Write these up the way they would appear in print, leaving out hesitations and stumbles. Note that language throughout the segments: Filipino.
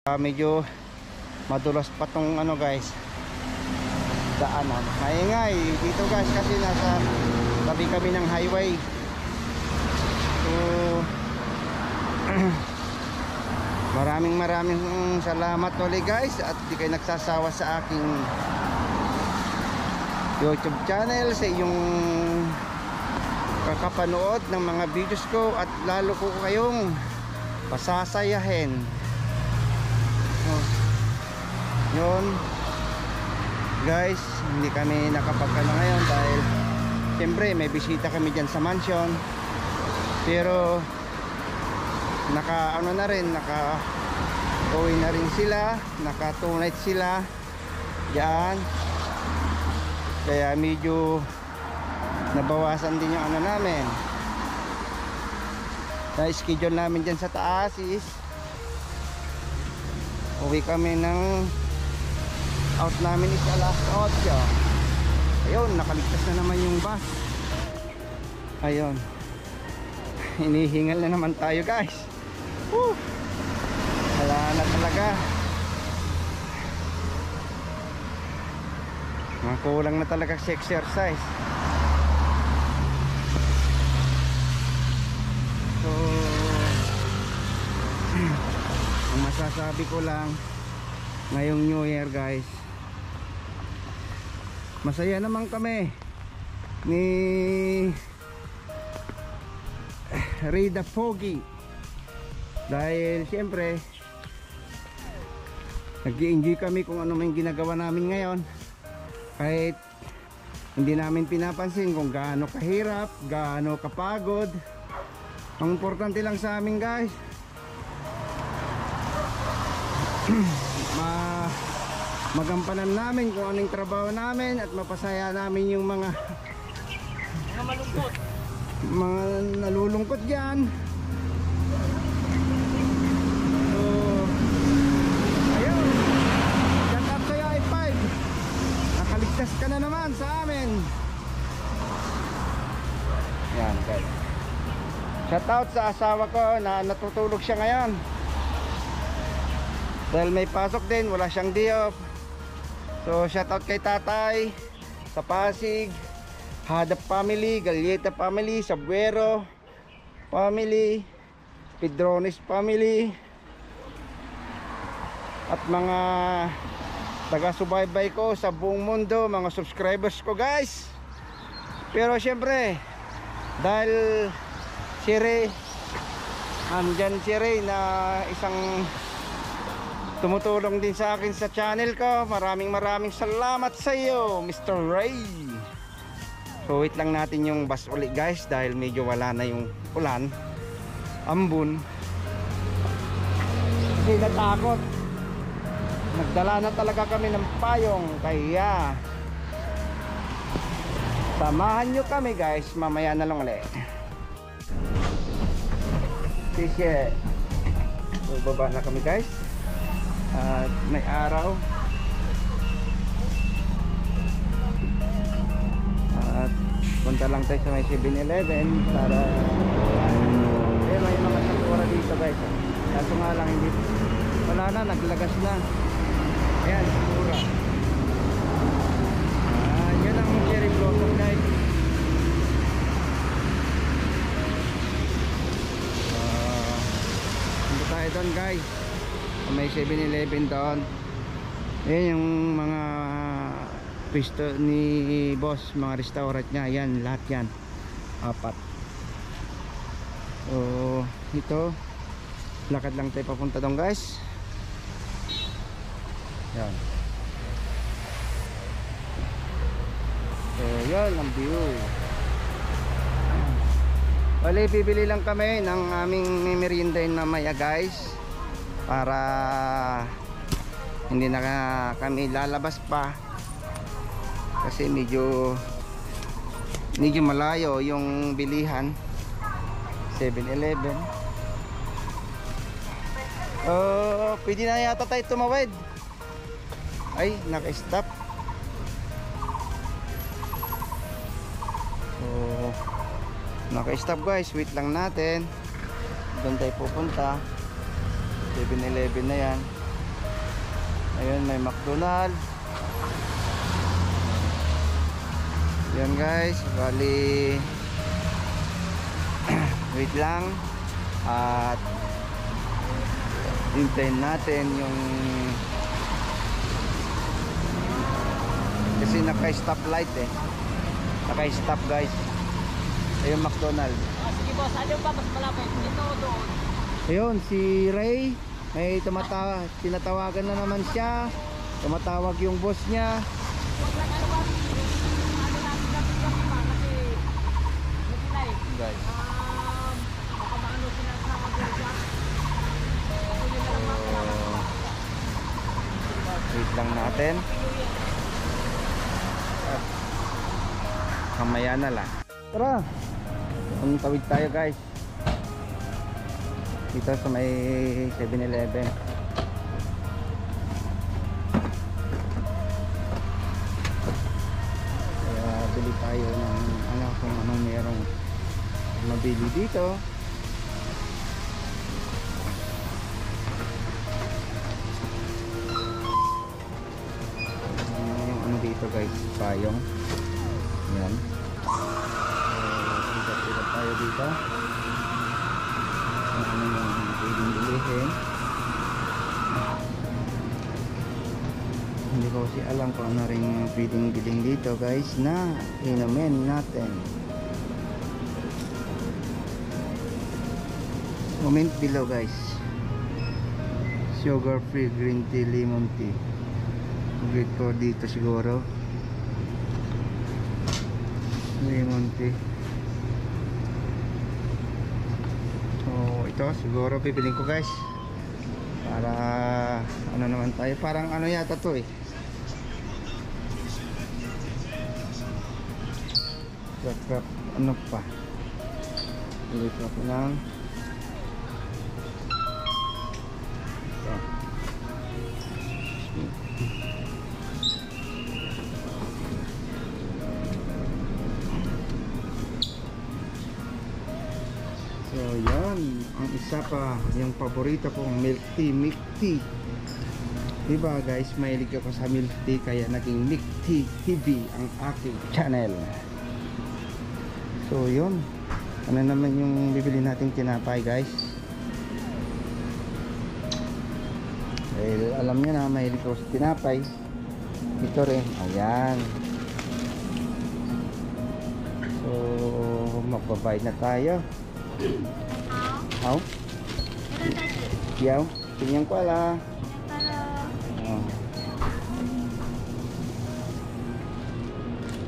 Medyo madulas pa tong ano guys, daanan. Maingay dito guys kasi nasa tabi kami ng highway. So maraming salamat ulit guys, at di kayo nagsasawa sa aking YouTube channel, sa iyong kakapanood ng mga videos ko, at lalo ko kayong pasasayahin. Yun guys, hindi kami nakapagkano ngayon dahil siyempre may bisita kami dyan sa mansion, pero naka uwi na rin sila, naka 2 nights sila dyan, kaya medyo nabawasan din yung ano namin. Na schedule namin dyan sa taas is uwi kami ng out namin is alas 8. Ayun, nakaligtas na naman yung bus. Ayun, hinihingal na naman tayo guys. Woo! Wala na talaga, kulang na talaga sa exercise. So ang masasabi ko lang ngayong New Year guys, masaya naman kami ni Rida Pogi dahil siyempre nag-i-enjoy kami kung ano man ginagawa namin ngayon, kahit hindi namin pinapansin kung gaano kahirap, gaano kapagod. Ang importante lang sa amin guys, magampanan namin kung anong trabaho namin at mapasaya namin yung mga malungkot, mga nalulungkot dyan. So ayun, shout out sa'yo i5, nakaligtas ka na naman sa amin. Yan guys, shout out sa asawa ko na natutulog siya ngayon dahil may pasok din, wala siyang day off. So shout out kay tatay sa Pasig, Hadap family, Galieta family, Sabuero family, Pedrones family, at mga taga-subaybay ko sa buong mundo, mga subscribers ko guys. Pero syempre dahil si Ray, andyan si Ray na isang tumutulong din sa akin sa channel ko, maraming salamat sa iyo Mr. Ray. So wait lang natin yung bus ulit guys dahil medyo wala na yung ulan, ambon. Hindi natakot, nagdala na talaga kami ng payong, kaya samahan nyo kami guys, mamaya na lang ulit. Sige, so baba na kami guys at may araw, at punta lang tayo sa may 7-Eleven para may mga sakura dito guys. Kaso nga lang hindi, wala na, naglagas na. Ayan, sakura. Yan ang cherry blossom guys. Punta tayo doon guys, may 7-Eleven doon. Ayan yung mga pwesto ni boss, mga restaurant niya. Ayan, lahat yan, 4. So ito, lakad lang tayo papunta doon guys. Yan. So yan ang view. Wali, bibili lang kami ng aming meriendahin mamaya guys, para hindi na kami lalabas pa kasi medyo malayo yung bilihan, 7-Eleven. Pwede na yata tayo tumawid. Ay, naka-stop. So naka-stop guys, wait lang natin. Doon tayo pupunta, 7-Eleven na yan. Ayun, may McDonald. Yan guys, bali wait lang at hintayin natin yung kasi naka-stop light naka-stop guys. Ayun, McDonald. Sige boss, ano ba mas malapit? Ito o doon? Ayun, si Ray may tinatawagan na naman siya. Tumatawag yung boss niya. Huwag lang ano ba? Ano natin natin kasi nagilay. Guys, Baka maano sila sa mga ako yun na lang mga wait lang natin. At kamaya na lang. Tara, ang tawid tayo guys dito sa may 7-Eleven. Kaya bili tayo ng ano kung anong merong mabili dito. Yung ano dito guys, payong. Yan. Ikat-ikat tayo dito. Ano yung pwedeng bilihin. Hindi ko kasi alam kung ano rin pwedeng bilhin dito guys na inumin natin. Comment below guys. Sugar free green tea, lemon tea. Grade ko dito siguro lemon tea. So ito siguro bibiling ko guys para ano naman tayo, parang ano yata to crap, ano pa ulit ako ng so yan, ang isa pa yung paborito kong milk tea. Diba guys, mahilig ako sa milk tea kaya naging Milk Tea TV ang aking channel. So yun, ano naman yung bibili nating tinapay guys. Dahil alam nyo na mahilig ako sa tinapay. Ito rin, ayan. So magbabayad na tayo. How? Yaw, tingnan ko ala. Oh.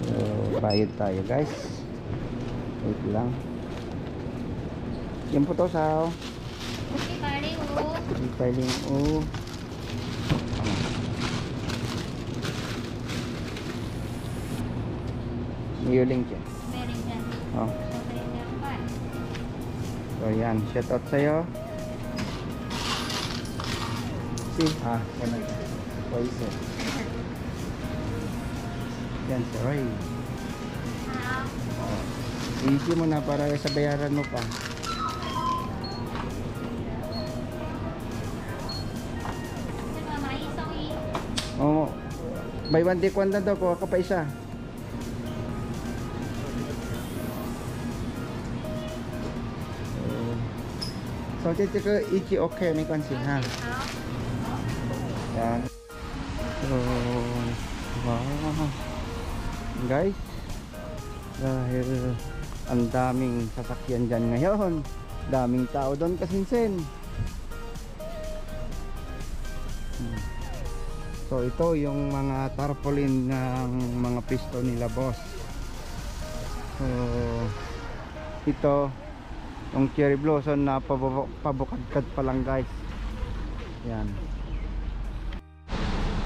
So bayad tayo guys. Wait lang. Yan po to sao. Paling o. Miyuling dyan. Oh. So yan, shout out sa'yo. Ganun. Poison. Yan, si Roy. Easy mo na para sa bayaran mo pa. Oh, buy one take one na daw ko pa isa. So, dito ko ichi okay may kansi ha. Yan. So, wow. Guys, dahil ang daming sasakyan dyan ngayon, daming tao doon kasinsin. So ito yung mga tarpaulin ng mga pisto nila boss. So ito yung cherry blossom na pabukadkad pa lang guys. Yan.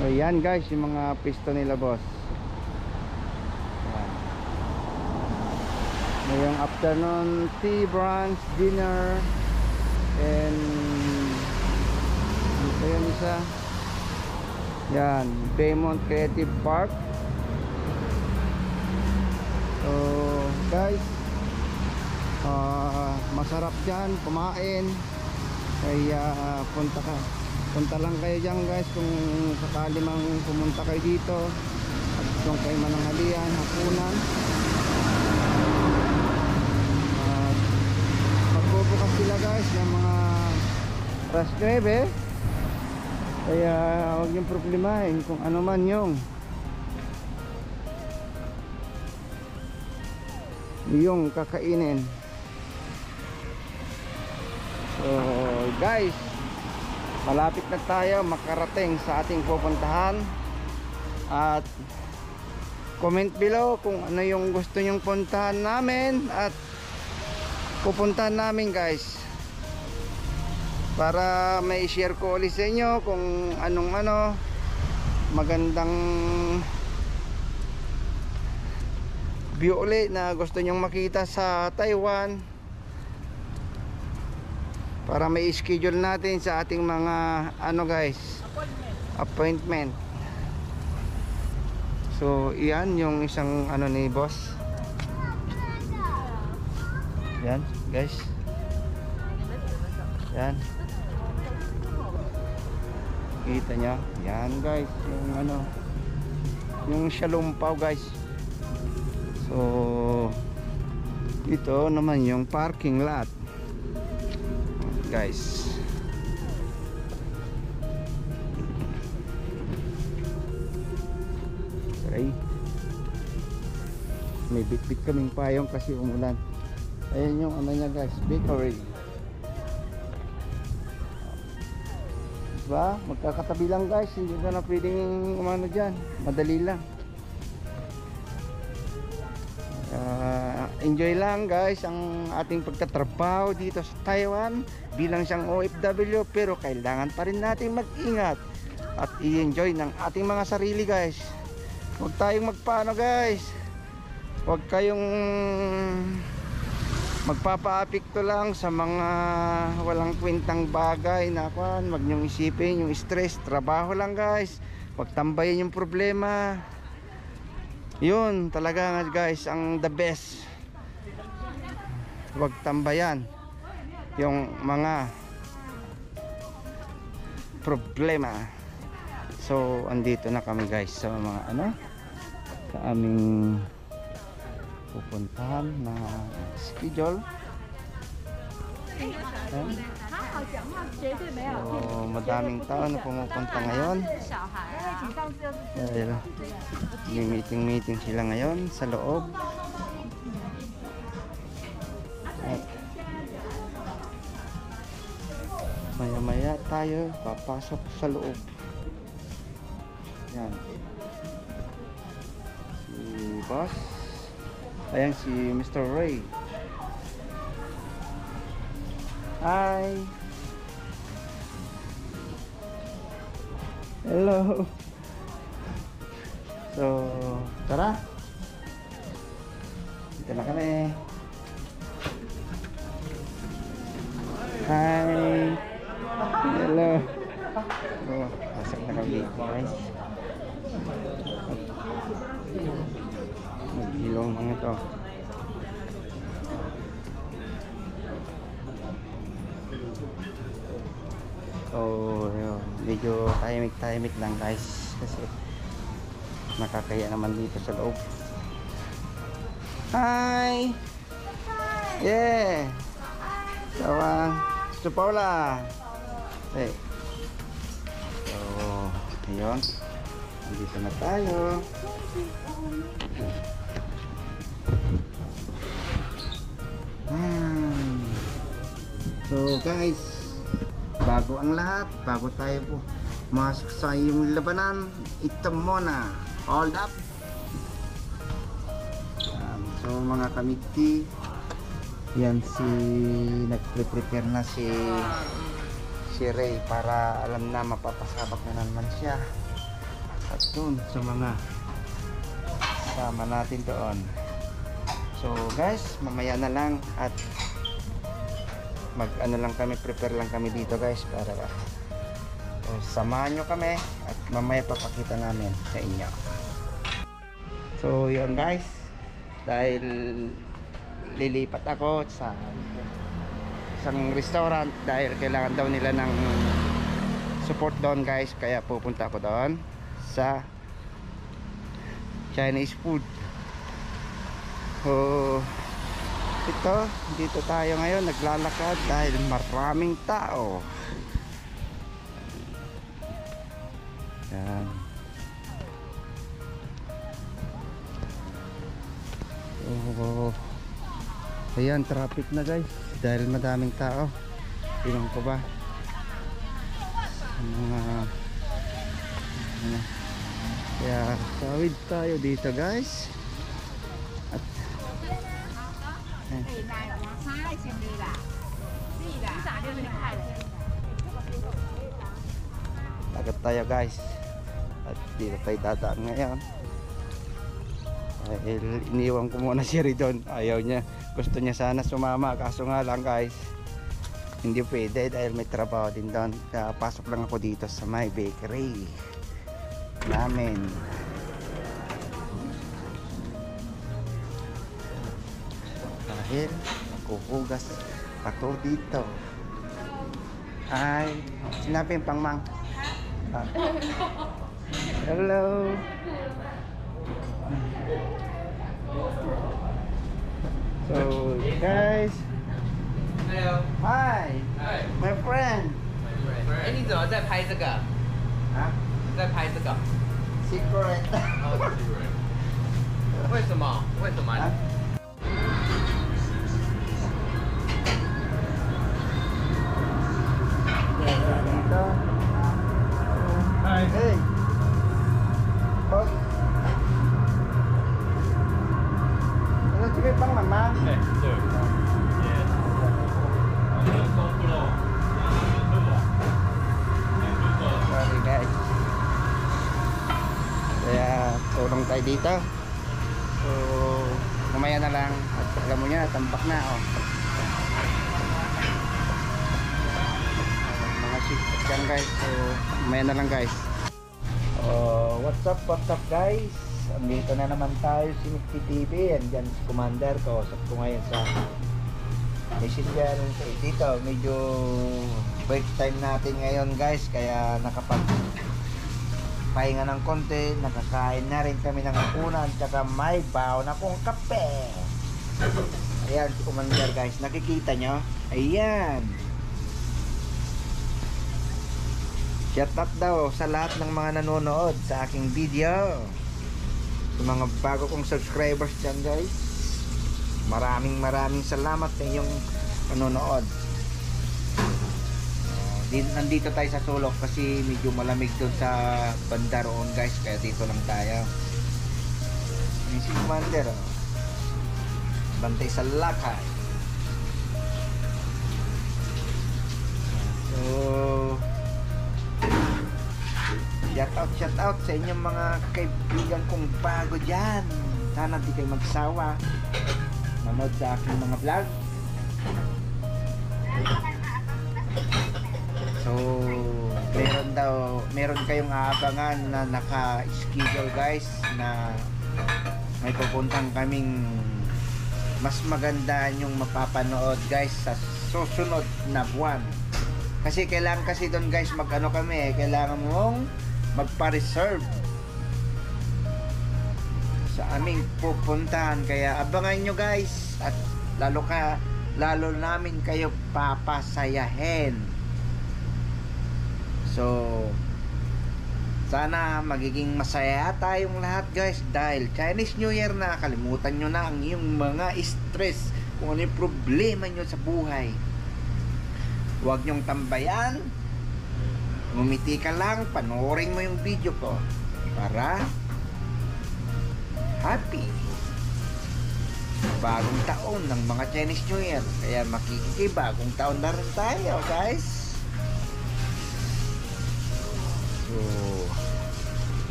So yan guys yung mga pisto nila boss. Ngayong afternoon tea, brunch, dinner, and ito yun isa. Yan, Baymont Creative Park. So guys, masarap dyan kumain. Kaya punta ka punta lang kayo dyan guys kung sakali mang pumunta kayo dito at kung kayo mananghalian, hapunan. At magbubukas sila guys ng mga alas 9, kaya huwag niyong problemahin kung ano man yung kakainin. So guys, malapit na tayo makarating sa ating pupuntahan. At comment below kung ano yung gusto nyong puntahan namin at pupuntahan namin guys, para may share ko ulit sa inyo kung anong magandang view ulit na gusto nyong makita sa Taiwan, para may schedule natin sa ating mga guys, appointment. So iyan yung isang ni boss. Yan guys, yan, kita nyo yan guys, yung yung shalumpaw guys. So ito naman yung parking lot guys. Okay, may bit-bit kaming payong kasi umulan. Ayan yung niya guys, bakery. Diba? Magkakatabi lang guys, hindi na pwedeng dyan, madali lang. Enjoy lang guys ang ating pagtatrabaho dito sa Taiwan bilang siyang OFW, pero kailangan pa rin natin mag-ingat at i-enjoy ng ating mga sarili guys. Huwag tayong magpaano guys, huwag kayong magpapa-apekto lang sa mga walang kwentang bagay na wag niyong isipin yung stress. Trabaho lang guys, huwag tambayin yung problema. Yun talaga guys ang the best. Huwag tambayan yung mga problema. So andito na kami guys sa mga sa aming pupuntahan na schedule. So madaming tao na pumupunta ngayon. May meeting sila ngayon sa loob. At maya-maya tayo papasok sa loob. Yan, si boss, ayan si Mr. Ray. Hi. Hello. So tara, dito na kami. Hi. Hello. Oh, pasok na kami guys. Mag-ilong mga to. So yun, medyo tahimik lang guys kasi nakakaya naman dito sa loob. Hi. Yeah. So Paula. Hey. So ayun, dito na tayo. So guys, bago ang lahat, bago tayo po masok sa yung labanan, ito muna, hold up. So mga kamiti, yan nagpre-prepare na si Ray para alam na mapapasabak na naman siya at dun sa mga sama natin doon. So guys, mamaya na lang at lang kami, prepare lang kami dito guys para samahan nyo kami at mamaya papakita namin sa inyo. So yun guys, dahil lilipat ako sa isang restaurant dahil kailangan daw nila ng support doon guys, kaya pupunta ako doon sa Chinese food. So dito tayo ngayon naglalakad dahil maraming tao. Yan. Ayan, traffic na guys dahil madaming tao. Tingnan ko ba mga kaya tawid tayo dito guys. At agad tayo guys. At dito tayo dadaan ngayon. Iniwan ko muna si Ridon, ayaw niya, gusto niya sana sumama, kaso nga lang guys hindi pwede dahil may trabaho din doon. Kaya pasok lang ako dito sa may bakery namin. Dahil magkukugas ako dito. Ay, sinabi yung pangmang. Hello. So guys, Hello. hi, Hi. my friend. 哎，你怎么在拍这个？ Huh? 在拍这个？ Secret. 为什么？为什么？ Huh? Dito. Hi. Hey. Oh. Ano si may pangmang? 哎，对，也，功夫咯，Sorry guys. Kaya tulong tayo dito. So mamaya na lang. At alam mo niya, tambak na oh. Mga shift dyan guys. So mamaya na lang guys. What's up guys? Andito na naman tayo si Mickey TV. Andyan si Commander. Kausap ko ngayon sa messenger. Dito medyo break time natin ngayon guys. Kaya nakapag pahinga ng konti. Nakakain na rin kami ng hapunan. Tsaka may baon akong kape. Ayan si Commander guys. Nakikita nyo? Ayan. Shout out daw sa lahat ng mga nanonood sa aking video. Sa mga bago kong subscribers dyan guys, maraming salamat sa inyong nanonood. Nandito tayo sa sulok kasi medyo malamig doon sa banda roon guys, kaya dito lang tayo. Ini si Commander oh. Bantay sa lakay. So shout out sa inyong mga kaibigan kong bago dyan. Sana di kayo magsawa manood sa aking mga vlog. So meron kayong aabangan na naka-schedule guys, na may pupuntang kaming mas maganda yung mapapanood guys sa susunod na buwan. Kasi kailangan kasi doon guys mag-ano kami, kailangan mong magpa-reserve sa aming pupuntahan, kaya abangan nyo guys at lalo namin kayo papasayahin. So sana magiging masaya tayong lahat guys dahil Chinese New Year na. Kalimutan nyo na ang iyong mga stress, kung ano yung problema nyo sa buhay. Huwag nyong tambayan, ngumiti ka lang, panoorin mo yung video ko para happy bagong taon ng mga Chinese New Year. Kaya makikibagong taon na rin tayo guys. So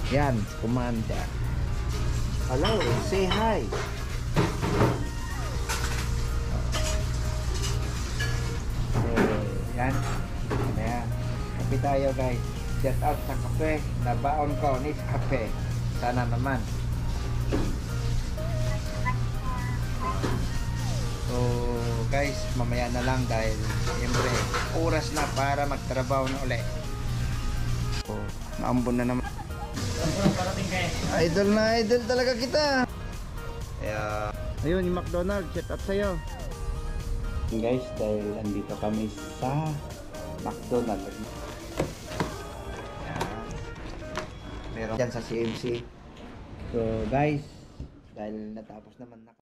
yan, Commander. Hello, say hi. Yan. Ayan. Kape tayo guys. Shout out sa kape. Nabaon ko ni kape. Sana naman. So guys, mamaya na lang dahil siyempre oras na para magtrabaho na ulit. Nako, naambon na naman. Parating kayo. Idol na idol talaga kita. Kaya, ayun yung McDonald's, shout out sa'yo. Guys, dahil andito kami sa McDonald's. Ayan. Meron dyan sa CMC. So guys, dahil natapos naman na